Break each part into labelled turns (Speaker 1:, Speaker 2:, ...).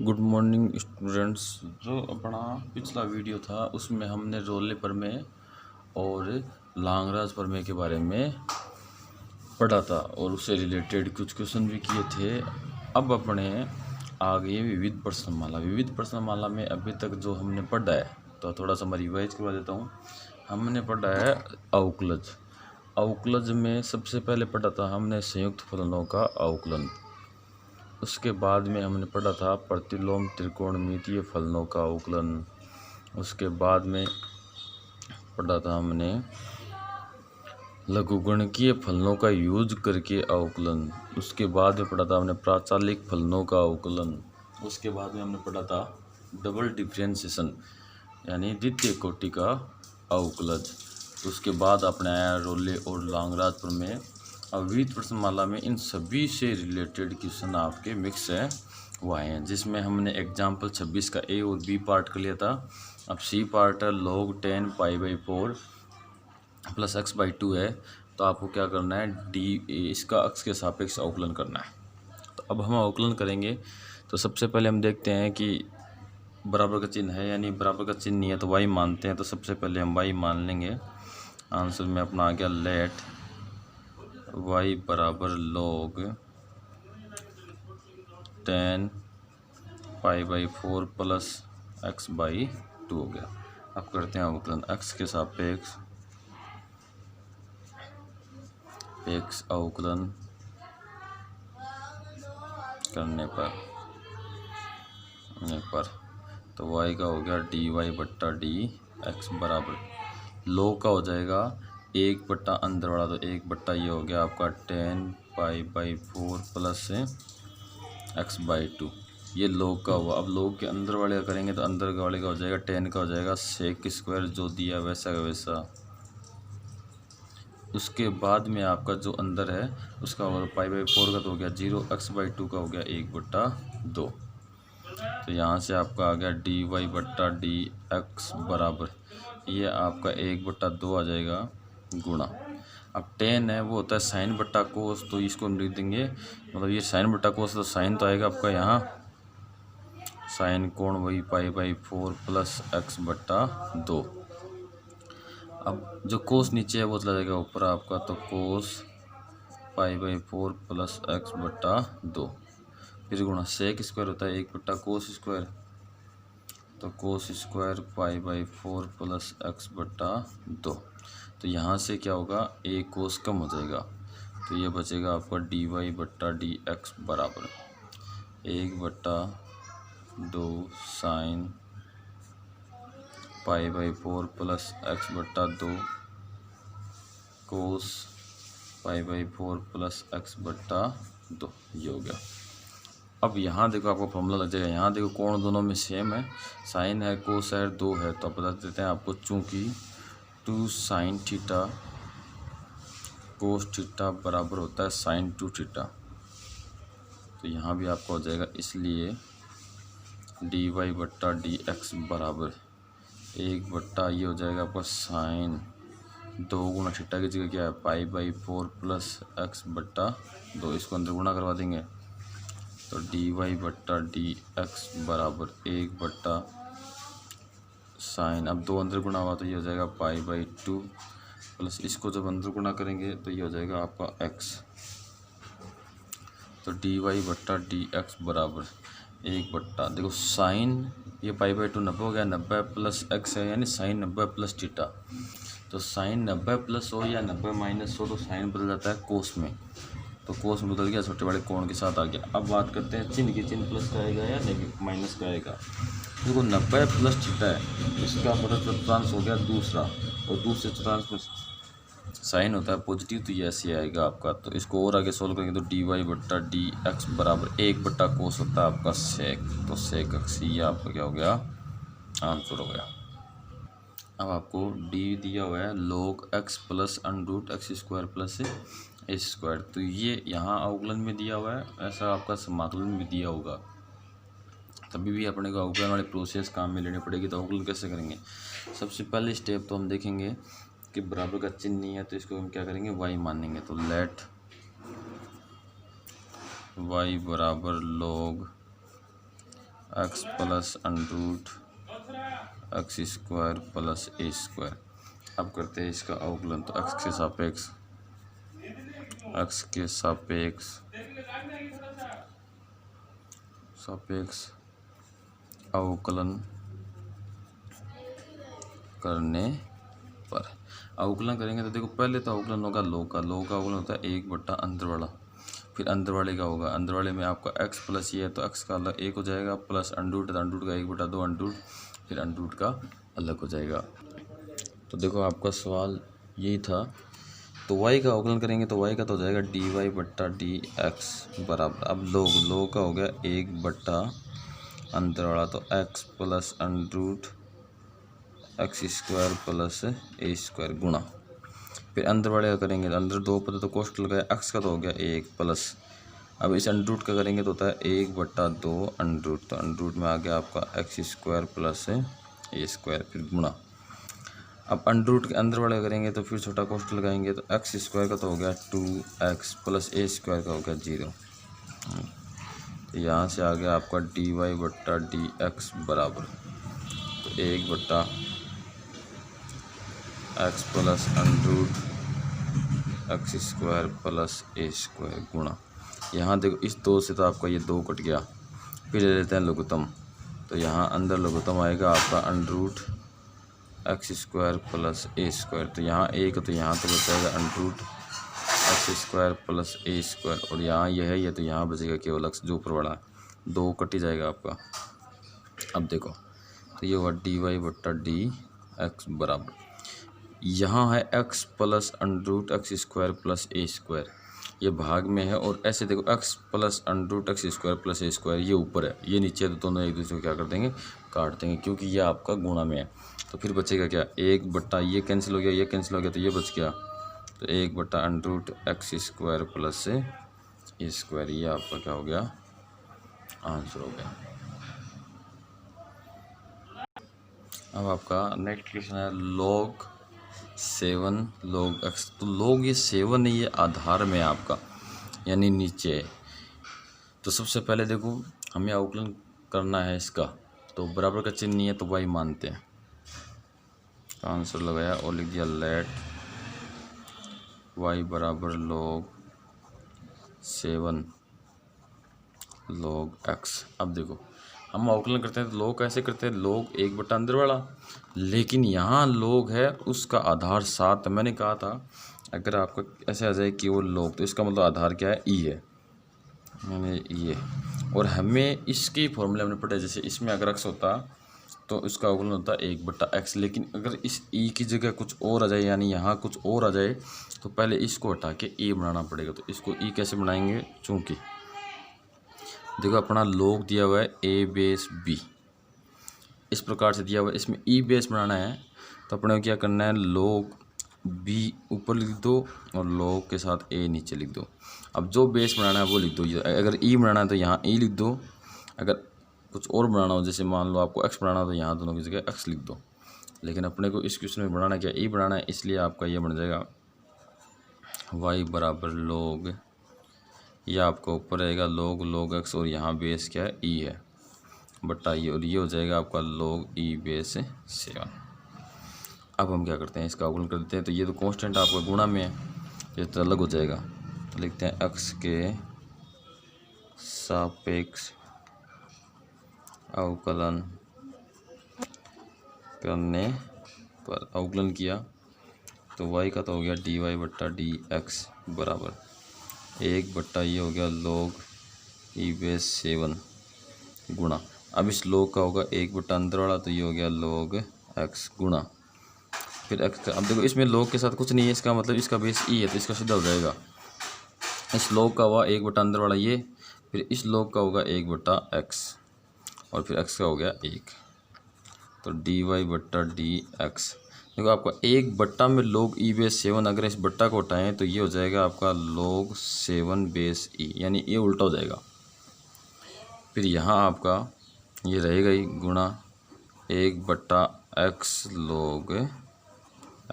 Speaker 1: Good morning students. जो अपना पिछला वीडियो था उसमें हमने रोले प्रमेय और लांगराज प्रमेय के बारे में पढ़ा था और उससे रिलेटेड कुछ क्वेश्चन भी किए थे। अब अपने आगे विविध प्रश्नमाला में अभी तक जो हमने पढ़ा है तो थोड़ा सा मैं रिवाइज करवा देता हूँ। हमने पढ़ा है अवकलज में सबसे पहले पढ़ा था हमने संयुक्त फलनों का अवकलन। उसके बाद में हमने पढ़ा था प्रतिलोम त्रिकोणमितीय फलनों का अवकलन। उसके बाद में पढ़ा था हमने लघुगणकीय फलनों का यूज करके अवकलन। उसके बाद में पढ़ा था हमने प्राचालिक फलनों का अवकलन। उसके बाद में हमने पढ़ा था डबल डिफरेंशिएशन यानी द्वितीय कोटि का अवकलज। उसके बाद अपने आया रोले और लांगराज प्रमेय। अब विविध प्रश्नमाला में इन सभी से रिलेटेड क्वेश्चन आपके मिक्स है वो आए हैं, जिसमें हमने एग्जाम्पल 26 का ए और बी पार्ट कर लिया था। अब सी पार्ट है log 10 π/4 प्लस x/2 है, तो आपको क्या करना है डी इसका अक्ष के सापेक्ष अवकलन करना है। तो अब हम अवकलन करेंगे तो सबसे पहले हम देखते हैं कि बराबर का चिन्ह है यानी बराबर का चिन्ह नहीं है तो y मानते हैं। तो सबसे पहले हम y मान लेंगे। आंसर में अपना आ गया लेट y बराबर log 10 π/4 प्लस x/2 हो गया। अब करते हैं अवकलन x के सापेक्ष अवकलन करने पर तो y का हो गया dy/dx बराबर log का हो जाएगा 1 अंदर वाला, तो 1 ये हो गया आपका 10 π/4 प्लस x/2। ये log का हुआ। अब log के अंदर वाले का करेंगे तो अंदर वाले का हो जाएगा 10 का हो जाएगा sec² जो दिया वैसा का वैसा। उसके बाद में आपका जो अंदर है उसका π/4 का तो हो गया 0, x/2 का हो गया 1/2। तो यहाँ से आपका आ गया dy/dx बराबर ये आपका 1/2 आ जाएगा गुणा। अब 10 है वो होता है साइन बट्टा कोस, तो इसको हम लिख देंगे मतलब ये साइन बट्टा कोस, तो साइन तो आएगा आपका यहाँ साइन कोण वही π/4 प्लस x/2। अब जो कोस नीचे है वो चला जाएगा ऊपर आपका, तो कोस π/4 प्लस x/2 फिर गुणा sec² होता है 1/cos², तो cos² π/4 प्लस x/2। तो यहाँ से क्या होगा एक कोस कम हो जाएगा, तो ये बचेगा आपका dy/dx बराबर 1/2 साइन π/4 प्लस x/2 कोस π/4 प्लस x/2 ये हो गया। अब यहाँ देखो आपको फॉर्मूला लग जाएगा। यहाँ देखो कोण दोनों में सेम है, साइन है कोस है 2 है, तो बता देते हैं आपको चूँकि 2 sin थीटा कोस थीटा बराबर होता है sin 2 थीटा, तो यहाँ भी आपको हो जाएगा इसलिए dy/dx बराबर 1 ये हो जाएगा आपका साइन 2 गुणा थीटा की जगह क्या है π/4 प्लस x/2, इसको अंदर गुणा करवा देंगे तो dy/dx बराबर 1 साइन, अब 2 अंदर गुणा हुआ तो ये हो जाएगा π/2 प्लस इसको जब अंदर गुणा करेंगे तो ये हो जाएगा आपका x, तो dy/dx बराबर 1 देखो साइन ये π/2 90 हो गया, 90 प्लस x है यानी साइन 90 प्लस थीटा। तो साइन 90 प्लस हो या 90 माइनस हो तो साइन बदल जाता है कोस में, तो कोस बदल गया छोटे बड़े कोण के साथ आ गया। अब बात करते हैं चिन्ह की, चिन्ह प्लस का आएगा या नेगेटिव माइनस का आएगा। देखो 90 प्लस थीटा है, इसका मतलब चतुर्थांश हो गया दूसरा, और दूसरे चतुर्थांश में साइन होता है पॉजिटिव, तो ये ऐसे आएगा आपका। तो इसको और आगे सोल्व करेंगे तो dy/dx बराबर 1/cos होता है आपका सेक, तो सेक अक्स ये आपका क्या हो गया आंसर हो गया। अब आपको d दिया हुआ है log x plus √x² plus a², तो ये यहाँ अवकलन में दिया हुआ है, ऐसा आपका समाकलन में दिया होगा। तभी भी अपने को अवकलन वाली प्रोसेस काम में लेनी पड़ेगी। तो अवकलन कैसे करेंगे, सबसे पहले स्टेप तो हम देखेंगे कि बराबर का चिन्ह नहीं है तो इसको हम क्या करेंगे y मानेंगे। तो लेट y बराबर log x plus under root x square plus a square. अब करते हैं इसका अवकलन। तो एक्स के सापेक्ष अवकलन करने पर अवकलन करेंगे तो देखो पहले तो अवकलन होगा लॉग का अवकलन होता है 1 बट्टा अंदर वाला, फिर अंदर वाले का होगा, अंदर वाले में आपका x प्लस ये है तो x का अलग 1 हो जाएगा, प्लस अंडरूट का 1/2 अंडरूट, फिर अंडरूट का अलग हो जाएगा। तो देखो आपका सवाल यही था। तो y का अवकलन करेंगे तो y का तो हो जाएगा dy/dx बराबर, अब log का हो गया 1 बट्टा अंदर वाला तो x plus under root x square plus a square गुणा, फिर अंदर वाले का करेंगे तो अंदर 2 पद तो कोष्ट लगाया, एक्स का तो हो गया 1 प्लस, अब इस अंडरूट का करेंगे तो होता है 1/2 अंडरूट, तो अंडरूट में आ गया आपका x square plus a square, फिर गुणा। अब अंडरूट के अंदर वाले करेंगे तो फिर छोटा कोष्ट लगाएंगे तो एक्स स्क्वायर का तो हो गया 2x प्लस ए स्क्वायर का हो गया 0। तो यहाँ से आ गया आपका dy/dx बराबर, तो 1 x plus under root x square plus a square गुणा, यहाँ देखो इस 2 से तो आपका ये 2 कट गया, फिर ले लेते हैं लघुत्तम, तो यहाँ अंदर लघुत्तम आएगा आपका under root x square plus a square, तो यहाँ 1 तो यहाँ तो बचेगा under root x square plus a square, और यहाँ यह है ये तो यहाँ बचेगा केवल एक्स जो ऊपर वाला 2 कट ही जाएगा आपका। अब देखो तो ये हुआ dy/dx बराबर, यहाँ है x plus under root x square plus a square, ये भाग में है, और ऐसे देखो x plus under root x square plus a square ये ऊपर है, ये नीचे है, तो दोनों एक दूसरे को क्या कर देंगे काट देंगे, क्योंकि ये आपका गुणा में है। तो फिर बचेगा क्या 1 बट्टा ये कैंसिल हो गया, ये कैंसिल हो गया, तो ये बच गया, तो 1 बट्टा under root x square plus a square, ये आपका क्या हो गया आंसर हो गया। अब आपका नेक्स्ट क्वेश्चन है log 7 log x, तो log ये 7 नहीं, ये आधार में है आपका यानी नीचे है। तो सबसे पहले देखो हमें अवकलन करना है इसका, तो बराबर का चिन्ह नहीं है तो y मानते हैं, आंसर लगाया और लिख दिया लेट y बराबर log 7 log x। अब देखो हम अवकलन करते हैं तो लोग कैसे करते हैं, लोग 1 बट्टा अंदर वाला, लेकिन यहाँ लोग है उसका आधार 7, मैंने कहा था अगर आपका ऐसे आ जाए कि वो लोग, तो इसका मतलब आधार क्या है ई है, मैंने ये, और हमें इसके फॉर्मूले हमने पढ़ा, जैसे इसमें अगर x होता तो इसका अवकलन होता 1 बट्टा x, लेकिन अगर इस ई की जगह कुछ और आ जाए यानी यहाँ कुछ और आ जाए तो पहले इसको हटा के ई बनाना पड़ेगा। तो इसको ई कैसे बनाएंगे, चूँकि देखो अपना log दिया हुआ है a बेस b, इस प्रकार से दिया हुआ है, इसमें e बेस बनाना है तो अपने को क्या करना है log b ऊपर लिख दो और log के साथ a नीचे लिख दो। अब जो बेस बनाना है वो लिख दो, अगर e बनाना है तो यहाँ e लिख दो, अगर कुछ और बनाना हो जैसे मान लो आपको x बनाना हो तो यहाँ दोनों की जगह x लिख दो, लेकिन अपने को इस क्वेश्चन में बनाना क्या e बनाना है, इसलिए आपका ये बन जाएगा y बराबर log, यह आपका ऊपर रहेगा log x और यहाँ बेस क्या है e है बट्टा ये, और ये हो जाएगा आपका log e बेस 7। अब हम क्या करते हैं इसका अवकलन कर देते हैं, तो ये तो कांस्टेंट आपका गुणा में है, ये तो अलग हो जाएगा, तो लिखते हैं x के सापेक्ष अवकलन करने पर, अवकलन किया तो y का तो हो गया dy/dx बराबर 1 बट्टा ये हो गया log e बेस 7 गुणा, अब इस log का होगा 1 बट्टा अंदर वाला तो ये हो गया log x गुणा, फिर x का, अब देखो इसमें log के साथ कुछ नहीं है, इसका मतलब इसका बेस e है तो इसका सीधा हो जाएगा, इस log का हुआ 1 बट्टा अंदर वाला ये, फिर इस log का होगा 1 बट्टा x और फिर x का हो गया 1, तो dy/dx। देखो आपका 1 बट्टा में log e बेस 7, अगर इस बट्टा को उठाएं तो ये हो जाएगा आपका log 7 बेस e, यानी ये उल्टा हो जाएगा, फिर यहाँ आपका ये रहेगा ही गुणा 1 बट्टा x log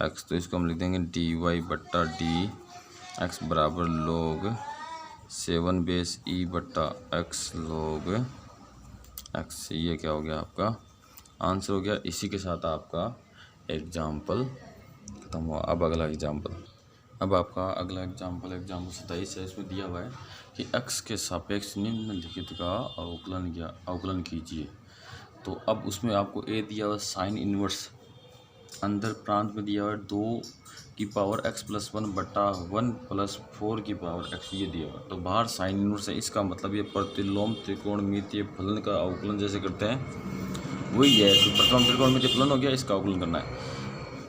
Speaker 1: x, तो इसको हम लिख देंगे dy/dx बराबर log 7 बेस e बट्टा x log एक्स। ये क्या हो गया आपका आंसर हो गया। इसी के साथ आपका एग्जाम्पल खत्म हुआ। अब अगला एग्जाम्पल, अब आपका अगला एग्जाम्पल 27 है। इसमें दिया हुआ है कि x के सापेक्ष निम्नलिखित का अवकलन कीजिए। तो अब उसमें आपको ए दिया हुआ साइन इनवर्स, अंदर प्रांत में दिया हुआ है 2 की पावर x+1 बटा 1 + 4 की पावर x, ये दिया हुआ। तो बाहर साइन इनवर्स है, इसका मतलब ये प्रतिलोम त्रिकोणमितीय फलन का अवकलन जैसे करते हैं वही है। तो प्रतिलोम त्रिकोणमितीय फलन हो गया, इसका अवकलन करना है।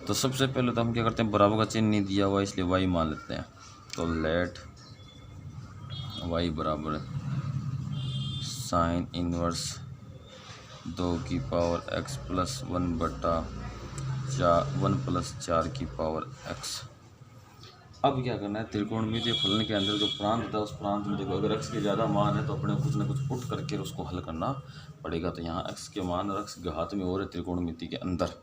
Speaker 1: तो सबसे पहले तो हम क्या करते हैं, बराबर का चिन्ह नहीं दिया हुआ इसलिए y मान लेते हैं। तो लेट y बराबर साइन इनवर्स 2 की पावर x+1 बटा 1 + 4 की पावर x। अब क्या करना है, त्रिकोणमितीय फलन के अंदर जो प्रांत होता है उस प्रांत में देखो, अगर x के ज़्यादा मान है तो अपने कुछ ना कुछ पुट करके उसको हल करना पड़ेगा। तो यहाँ x के मान और x घात में और है त्रिकोणमिति के अंदर।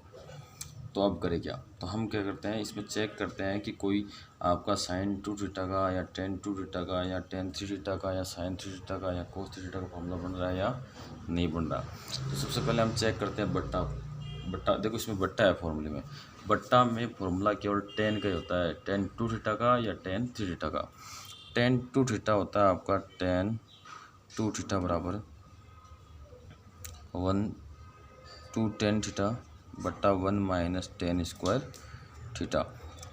Speaker 1: तो अब करें क्या, तो हम क्या करते हैं, इसमें चेक करते हैं कि कोई आपका साइन 2 थीटा का या टेन 2 थीटा का या टेन 3 थीटा का या साइन 3 थीटा का या कोस 3 थीटा का फॉर्मूला बन रहा है या नहीं बन रहा। तो सबसे पहले हम चेक करते हैं बट्टा। देखो इसमें बट्टा है फॉर्मूले में, बट्टा में फॉर्मूला केवल टेन का ही होता है, टेन 2 थीटा का या टेन 3 थीटा का। टेन 2 थीटा होता है आपका टेन 2 थीटा बराबर 1 2 टेन थीटा बट्टा 1 माइनस टेन स्क्वायर थीटा।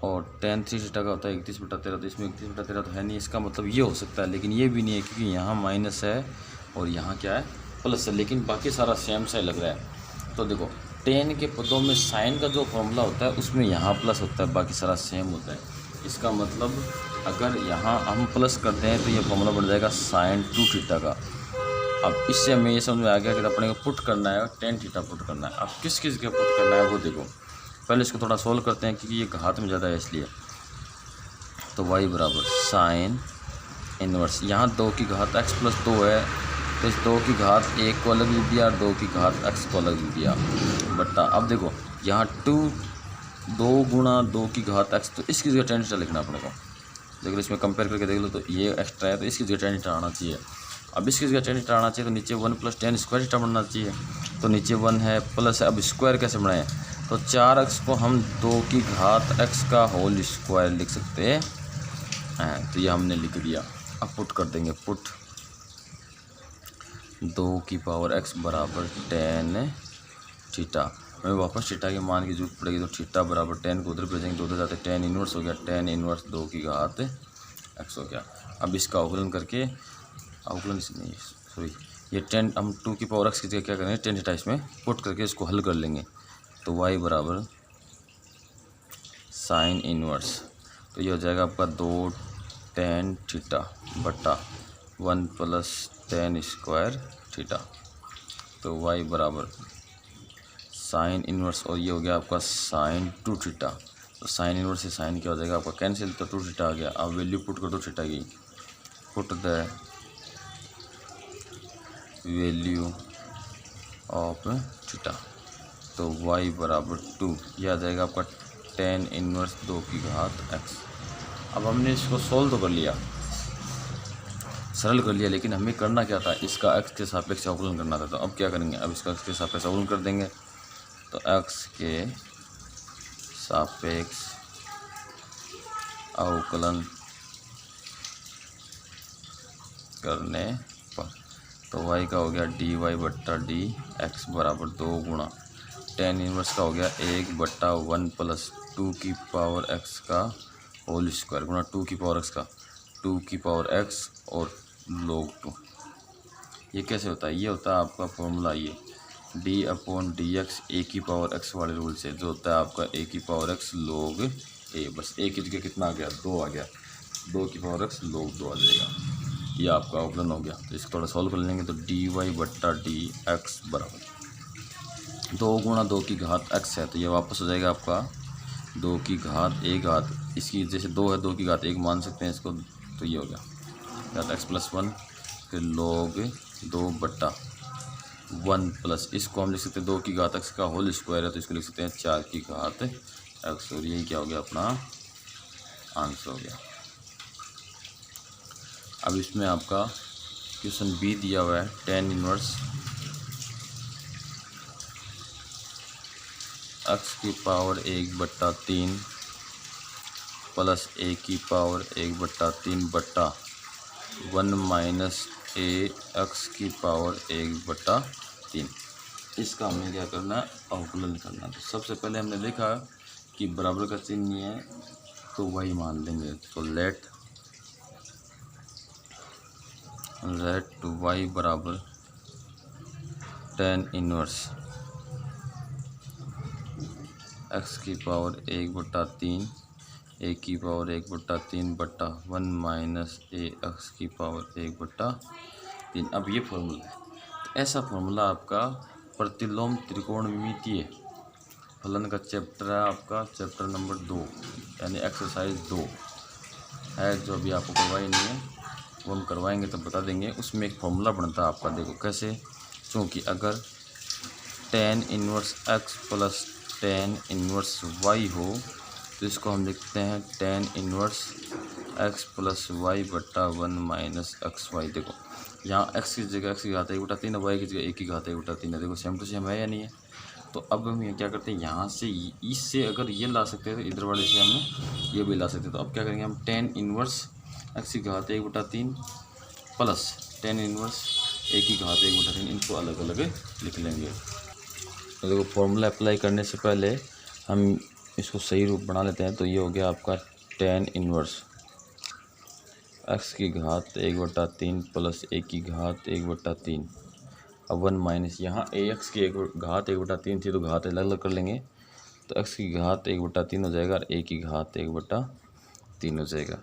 Speaker 1: और टेन 3 थीटा का होता है 31/13। तो इसमें 31/13 तो है नहीं, इसका मतलब ये हो सकता है, लेकिन ये भी नहीं है क्योंकि यहाँ माइनस है और यहाँ क्या है प्लस है, लेकिन बाकी सारा सेम सा ही लग रहा है। तो देखो टेन के पदों में साइन का जो फॉर्मूला होता है उसमें यहाँ प्लस होता है, बाकी सारा सेम होता है। इसका मतलब अगर यहाँ हम प्लस करते हैं तो ये फॉर्मूला बन जाएगा साइन 2 थीटा का। अब इससे हमें ये समझ में आ गया कि अपने को पुट करना है और टेन थीटा पुट करना है। अब किस किस के पुट करना है वो देखो, पहले इसको थोड़ा सोल्व करते हैं क्योंकि ये घात में ज़्यादा है इसलिए। तो y बराबर साइन इनवर्स, यहाँ 2 की घात x+2 है तो इस 2 की घात 1 को अलग लिख दिया और 2 की घात x को अलग लिख दिया बट्टा। अब देखो यहाँ 2 गुणा 2 की घात x, तो इसकी जगह टेन थीटा लिखना अपने को। देख लो इसमें कंपेयर करके देख लो, तो ये एक्स्ट्रा है तो इसकी जगह टेन थीटा आना चाहिए। अब इसकी जगह टेन थीटा आना चाहिए तो नीचे 1 + टेन स्क्वायर थीटा बनना चाहिए। तो नीचे 1 है प्लस है, अब स्क्वायर कैसे बनाएं, तो 4x को हम 2 की घात x का होल स्क्वायर लिख सकते हैं। तो ये हमने लिख दिया। अब पुट कर देंगे, पुट 2 की पावर x बराबर टेन थीटा। हमें वापस थीटा के मान की जरूरत पड़ेगी, तो थीटा बराबर टेन को उधर भेजेंगे तो उधर जाते टेन इनवर्स हो गया, टेन इनवर्स 2 की घात x हो गया। अब इसका अवकलन करके, अवकलन नहीं सॉरी, ये टेन हम 2 की पावर x की जगह क्या करेंगे, टेन थीटा इसमें पुट करके इसको हल कर लेंगे। तो y बराबर साइन इनवर्स, तो ये हो जाएगा आपका 2 टेन थीटा बट्टा 1 + टेन स्क्वायर थीटा। तो y बराबर साइन इनवर्स, और ये हो गया आपका साइन 2 थीटा। तो साइन इनवर्स से साइन क्या हो जाएगा आपका कैंसिल, तो 2 थीटा आ गया। अब वैल्यू पुट कर दो थीटा की, put the value of theta. तो y बराबर 2, यह आ जाएगा आपका टेन इनवर्स 2 की घात x। अब हमने इसको सोल्व तो कर लिया, सरल कर लिया, लेकिन हमें करना क्या था, इसका x के सापेक्ष अवकलन करना था। तो अब क्या करेंगे, अब इसका x के सापेक्ष अवकलन कर देंगे। तो x के सापेक्ष अवकलन करने पर तो y का हो गया dy/dx बराबर 2 गुणा टेन इनवर्स का हो गया 1/1 + 2 की पावर x का होल स्क्वायर गुणा 2 की पावर x का 2 की पावर x और log 2। ये कैसे होता है, ये होता है आपका फॉर्मूला ये d/dx a की पावर x वाले रूल से, जो होता है आपका a की पावर x log a। बस a की जगह कितना आ गया, 2 आ गया, 2 की पावर x log 2 आ जाएगा। ये आपका अवकलन हो गया। तो इसको थोड़ा सॉल्व कर लेंगे। तो dy/dx बराबर 2 गुणा 2 की घात x है, तो ये वापस हो जाएगा आपका 2 की घात a घात, इसकी जैसे 2 है 2 की घात 1 मान सकते हैं इसको। तो ये हो गया घात x+1 फिर log 2 बट्टा 1 प्लस, इसको हम लिख सकते हैं 2 की घात x का होल स्क्वायर है तो इसको लिख सकते हैं 4 की घात x। और यही क्या हो गया, अपना आंसर हो गया। अब इसमें आपका क्वेश्चन बी दिया हुआ है टेन इनवर्स एक्स की पावर 1/3 प्लस ए की पावर 1/3 बट्टा 1 माइनस ए एक्स की पावर 1/3। इसका हमें क्या करना है, अवकलन करना। तो सबसे पहले हमने देखा कि बराबर का चिन्ह है तो वही मान लेंगे। तो लेट y बराबर tan इनवर्स x की पावर 1/3 ए की पावर 1/3 बट्टा 1 माइनस ए एक्स की पावर 1/3। अब ये फॉर्मूला है। तो ऐसा फॉर्मूला आपका प्रतिलोम त्रिकोणमितीय फलन का चैप्टर है, आपका चैप्टर नंबर 2 यानी एक्सरसाइज 2 है, जो अभी आपको करवाई नहीं है वो हम करवाएंगे तो बता देंगे। उसमें एक फॉर्मूला बनता है आपका, देखो कैसे। क्योंकि अगर tan inverse x plus tan inverse y हो तो इसको हम लिखते हैं tan inverse x plus y बट्टा 1 माइनस एक्स वाई। देखो यहाँ x की जगह x की घात 1/3 है, y की जगह 1 की घात 1/3 है। देखो सेम टू सेम है या नहीं है। तो अब हम ये क्या करते हैं, यहाँ से इससे अगर ये ला सकते हैं तो इधर वाले से हम ये भी ला सकते हैं। तो अब क्या करेंगे हम, tan इनवर्स x की घात 1/3 प्लस tan इनवर्स a की घात 1/3, इनको अलग अलग लिख लेंगे। तो देखो फॉर्मूला अप्लाई करने से पहले हम इसको सही रूप बना लेते हैं। तो ये हो गया आपका tan इनवर्स x की घात 1/3 प्लस a की घात 1/3। अब 1 माइनस यहाँ ए एक्स की घात 1/3 थी तो घात अलग अलग कर लेंगे। तो x की घात 1/3 हो जाएगा और a की घात 1/3 हो जाएगा।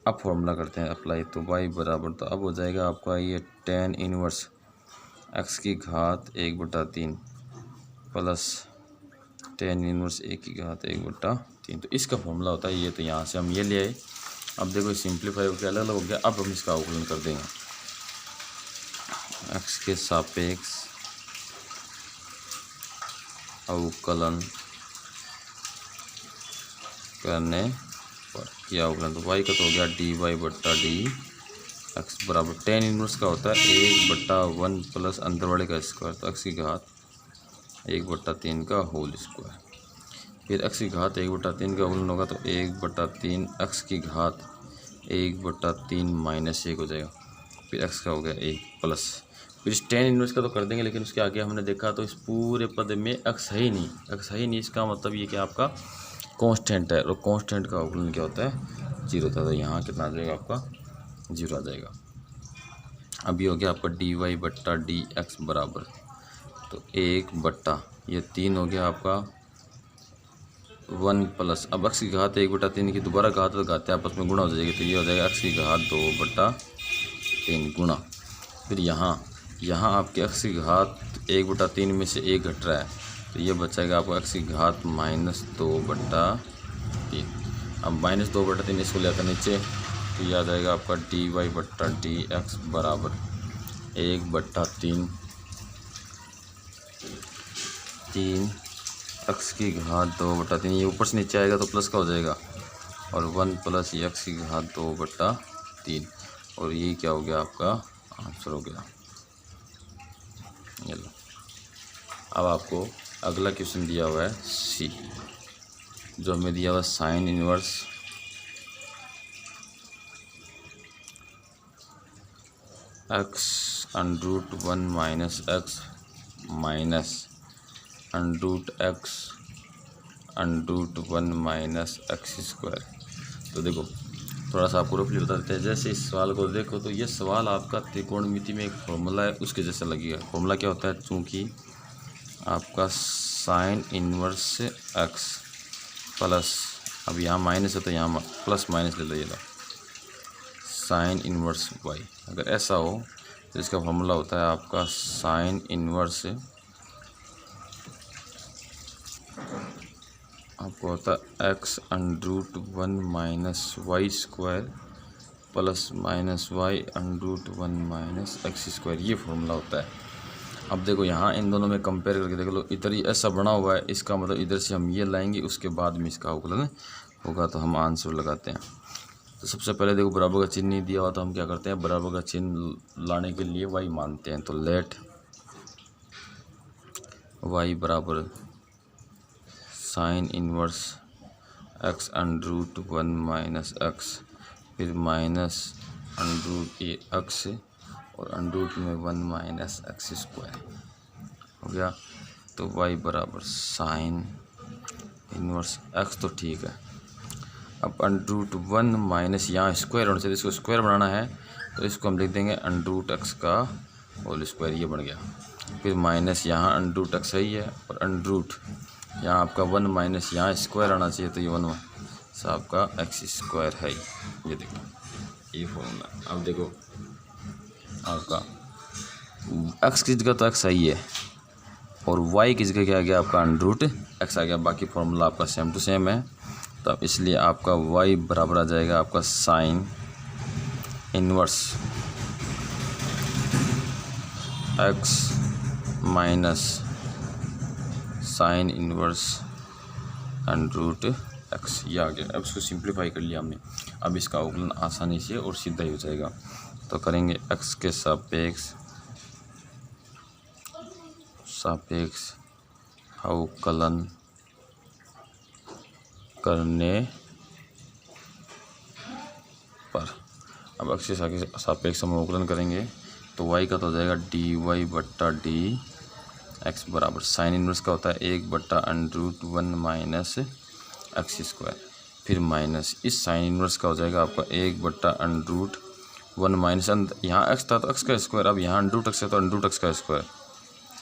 Speaker 1: अब फॉर्मूला करते हैं अप्लाई। तो y बराबर, तो अब हो जाएगा आपका ये tan इनवर्स x की घात 1/3 प्लस tan इनवर्स a की घात 1/3। तो इसका फॉर्मूला होता है ये। तो यहाँ से हम ये ले आए। अब देखो सिंप्लीफाई होकर अलग अलग हो गया। अब हम इसका अवकलन कर देंगे x के सापेक्ष अवकलन करने पर किया अवकलन। तो y का तो हो गया dy/dy x बराबर tan इनवर्स का होता है 1/1 प्लस अंदर वाले का स्क्वायर, तो x की घात 1/3 का होल स्क्वायर। फिर x की घात 1/3 का अवकलन होगा तो 1/3 x की घात 1/3 माइनस 1 हो जाएगा। फिर x का हो गया 1 प्लस, फिर इस tan इनवर्स का तो कर देंगे, लेकिन उसके आगे हमने देखा तो इस पूरे पद में x है ही नहीं। x है ही नहीं, इसका मतलब ये कि आपका कांस्टेंट है, और कांस्टेंट का अवकलन क्या होता है, 0 होता है। तो यहाँ कितना आ जाएगा आपका, 0 आ जाएगा। अब ये हो गया आपका dy/dx बराबर, तो 1 बट्टा ये 3 हो गया आपका 1 प्लस, अब x की घात 1/3 की दोबारा घात तो घात आपस में गुणा हो जाएगी। तो ये हो जाएगा x की घात 2/3 गुणा। फिर यहाँ आपके x की घात 1/3 में से 1 घट रहा है, तो ये बचेगा आपको x की घात -2/3। अब -2/3 इसको लेकर नीचे, तो ये आ जाएगा आपका dy/dx बराबर 1/3 x की घात 2/3। ये ऊपर से नीचे आएगा तो प्लस का हो जाएगा, और 1 प्लस x की घात 2/3। और ये क्या हो गया आपका आंसर हो गया। ये लो, अब आपको अगला क्वेश्चन दिया हुआ है सी, जो हमें दिया हुआ है sign inverse x √1 minus x minus √x √1 minus x square. तो देखो थोड़ा सा आपको रफली बता देते हैं। जैसे इस सवाल को देखो तो ये सवाल आपका त्रिकोणमिति में एक फॉर्मूला है, उसके जैसा लगेगा। फॉर्मूला क्या होता है, चूँकि आपका साइन इनवर्स x प्लस, अब यहाँ माइनस है तो यहाँ प्लस माइनस ले लीजिएगा, साइन इनवर्स y। अगर ऐसा हो तो इसका फॉर्मूला होता है आपका साइन इनवर्स, आपको होता है x √1 minus y square plus minus y √1 minus x square. ये फॉर्मूला होता है। अब देखो यहाँ इन दोनों में कंपेयर करके देख लो, इधर ही ऐसा बना हुआ है, इसका मतलब इधर से हम ये लाएंगे, उसके बाद में इसका अवकलन होगा। तो हम आंसर लगाते हैं। तो सबसे पहले देखो बराबर का चिन्ह नहीं दिया हुआ, तो हम क्या करते हैं, बराबर का चिन्ह लाने के लिए y मानते हैं। तो लेट y बराबर sine inverse x under root 1 minus x, फिर minus under root a x और अंडर रूट में 1 माइनस एक्स स्क्वायर हो गया। तो y बराबर साइन इनवर्स एक्स तो ठीक है। अब अंडर रूट 1 माइनस यहाँ स्क्वायर होना चाहिए, इसको स्क्वायर बनाना है तो इसको हम लिख देंगे अंडर रूट एक्स का होल स्क्वायर, ये बन गया। फिर माइनस यहाँ अंडर रूट एक्स सही है और अंडर रूट यहाँ आपका 1 माइनस यहाँ स्क्वायर आना चाहिए, तो ये 1 से आपका एक्स स्क्वायर है। ये देखो ये फॉर्मूला। अब देखो आपका एक्स की जगह तो एक्स सही है और वाई की जगह क्या आ गया आपका अंडर रूट एक्स आ गया। बाकी फॉर्मूला आपका सेम टू सेम है, तो अब इसलिए आपका y बराबर आ जाएगा आपका sine inverse x minus sine inverse under root x, ये आ गया। अब इसको सिंप्लीफाई कर लिया हमने, अब इसका अवकलन आसानी से और सीधा ही हो जाएगा। तो करेंगे x के सापेक्ष अवकलन करने पर, अब x के सापेक्ष हम अवकलन करेंगे तो y का तो हो जाएगा dy बट्टा डी एक्स बराबर साइन इनवर्स का होता है 1 बट्टा under root 1 minus x square, फिर माइनस इस साइन इनवर्स का हो जाएगा आपका 1 बट्टा अंडर रूट 1 माइनस, यहाँ x था तो x का स्क्वायर, अब यहाँ अंडर रूट एक्स है तो अंडर रूट एक्स का स्क्वायर,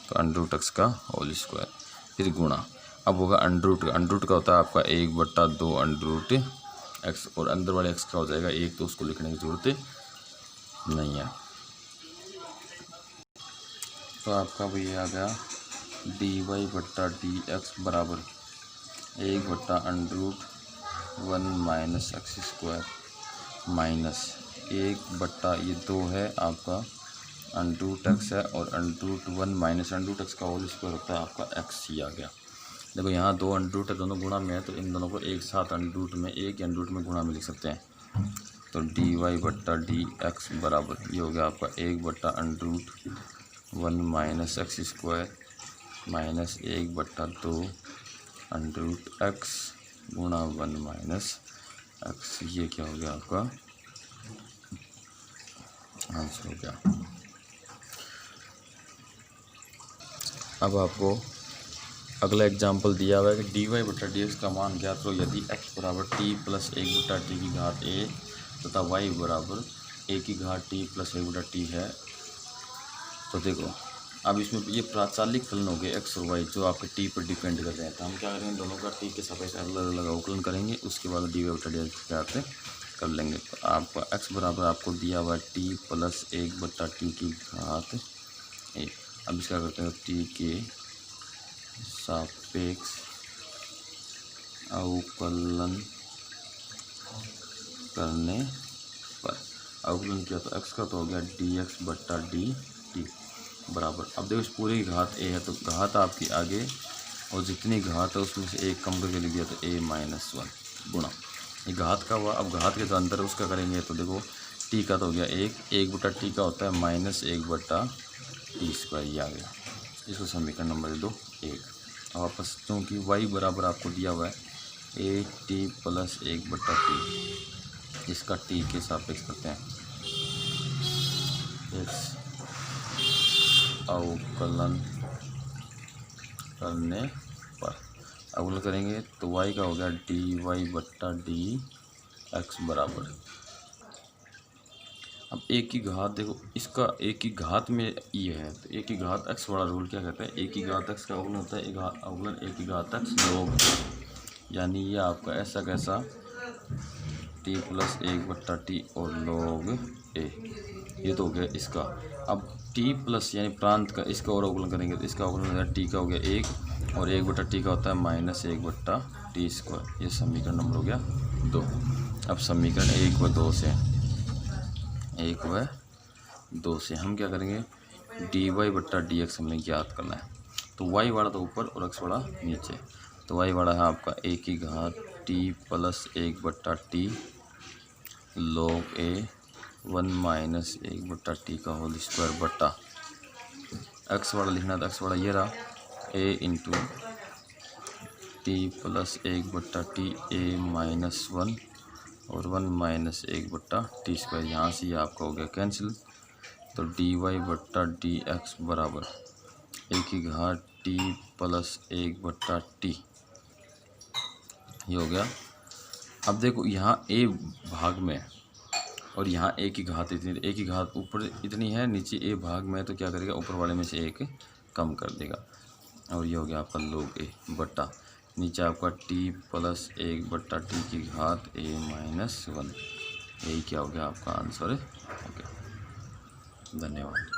Speaker 1: तो अंडर रूट एक्स का होल स्क्वायर, फिर गुणा। अब होगा अंडर रूट का होता है आपका 1 बट्टा 2 अंडर रूट एक्स और अंदर वाले एक्स का हो जाएगा 1, तो उसको लिखने की ज़रूरत नहीं है। तो आपका भी आ गया dy बट्टा डी एक्स बराबर 1 बट्टा under root 1 minus x square minus 1 बट्टा ये 2 है आपका अंडर रूट एक्स है और under root 1 minus under root x का होल स्क्वायर होता है आपका एक्स, ही आ गया। देखो यहाँ 2 अंडर रूट है, दोनों गुणा में है, तो इन दोनों को एक साथ अंडर रूट में एक अंडर रूट में गुणा में लिख सकते हैं। तो dy बट्टा डी एक्स बराबर ये हो गया आपका 1 बट्टा under root 1 minus x square minus 1 बट्टा 2 अंडर रूट एक्स गुणा 1 माइनस एक्स, ये क्या हो गया आपका आंसर हो गया। अब आपको अगला एग्जाम्पल दिया हुआ है कि dy बट्टा डी एक्स का मान ज्ञात करो यदि x बराबर t प्लस 1 बट्टा टी की घात a तथा y बराबर a की घात t प्लस 1 बट्टा टी है। तो देखो अब इसमें ये प्राचालिक फलन हो गए x और y जो आपके t पर डिपेंड कर रहे हैं, तो हम क्या करेंगे दोनों का t के सापेक्ष अलग अलग अवकलन करेंगे, उसके बाद dy बट्टा डी एक्स क्या कर लेंगे। तो आपका x बराबर आपको दिया हुआ है t प्लस 1 बट्टा टी की घात a। अब इसका करते हैं t के सापेक्ष अवकलन करने पर, अवकलन किया तो x का तो हो गया dx बट्टा डी टी बराबर। अब देखो इस पूरी की घात a है तो घात आपकी आगे और जितनी घात है उसमें से एक कम करके लिख दिया तो a माइनस 1 गुणा ये घात का हुआ। अब घात के जो अंदर उसका करेंगे तो देखो t का तो हो गया 1 बट्टा टी का होता है माइनस 1 बट्टा टी स्क्वायर, ये आ गया। इसको समीकरण नंबर 2 1। अब वापस क्योंकि y बराबर आपको दिया हुआ है a t प्लस 1 बट्टा टी, इसका t के सापेक्ष करते हैं x अवकलन करने पर, अवकलन करेंगे तो y का हो गया dy बट्टा डी एक्स बराबर। अब एक की घात देखो इसका एक की घात में ये है तो एक की घात x वाला रूल क्या कहता है, एक की घात x का अवकलन होता है अवकलन एक की घात x लोग, यानी ये आपका ऐसा कैसा t प्लस 1 बट्टा टी और लोग a, ये तो हो गया इसका। अब t प्लस यानी प्रांत का इसका और अवकलन करेंगे तो इसका अवकलन हो गया t का हो गया 1 और 1 बट्टा टी का होता है माइनस 1 बट्टा टी स्क्वायर, ये समीकरण नंबर हो गया 2। अब समीकरण 1 व 2 से हम क्या करेंगे dy बट्टा डी एक्स हमें ज्ञात करना है। तो y वाला तो ऊपर और x वाला नीचे, तो y वाला है आपका a की घात t प्लस 1 बट्टा टी log a 1 माइनस 1 बट्टा टी का होल स्क्वायर बट्टा x वाला लिखना था, x वाला ये रहा a into T plus 1/t a minus 1 और 1 माइनस 1/t²। यहाँ से ये आपका हो गया कैंसिल। तो dy/dx बराबर a⁻t प्लस 1/t, ये हो गया। अब देखो यहाँ a भाग में और यहाँ a की घात इतनी, a की घात ऊपर इतनी है, नीचे a भाग में, तो क्या करेगा ऊपर वाले में से एक कम कर देगा और ये हो गया आपका log a बट्टा नीचे आपका t प्लस 1/t की घात a माइनस 1। यही क्या हो गया आपका आंसर है। ओके, धन्यवाद।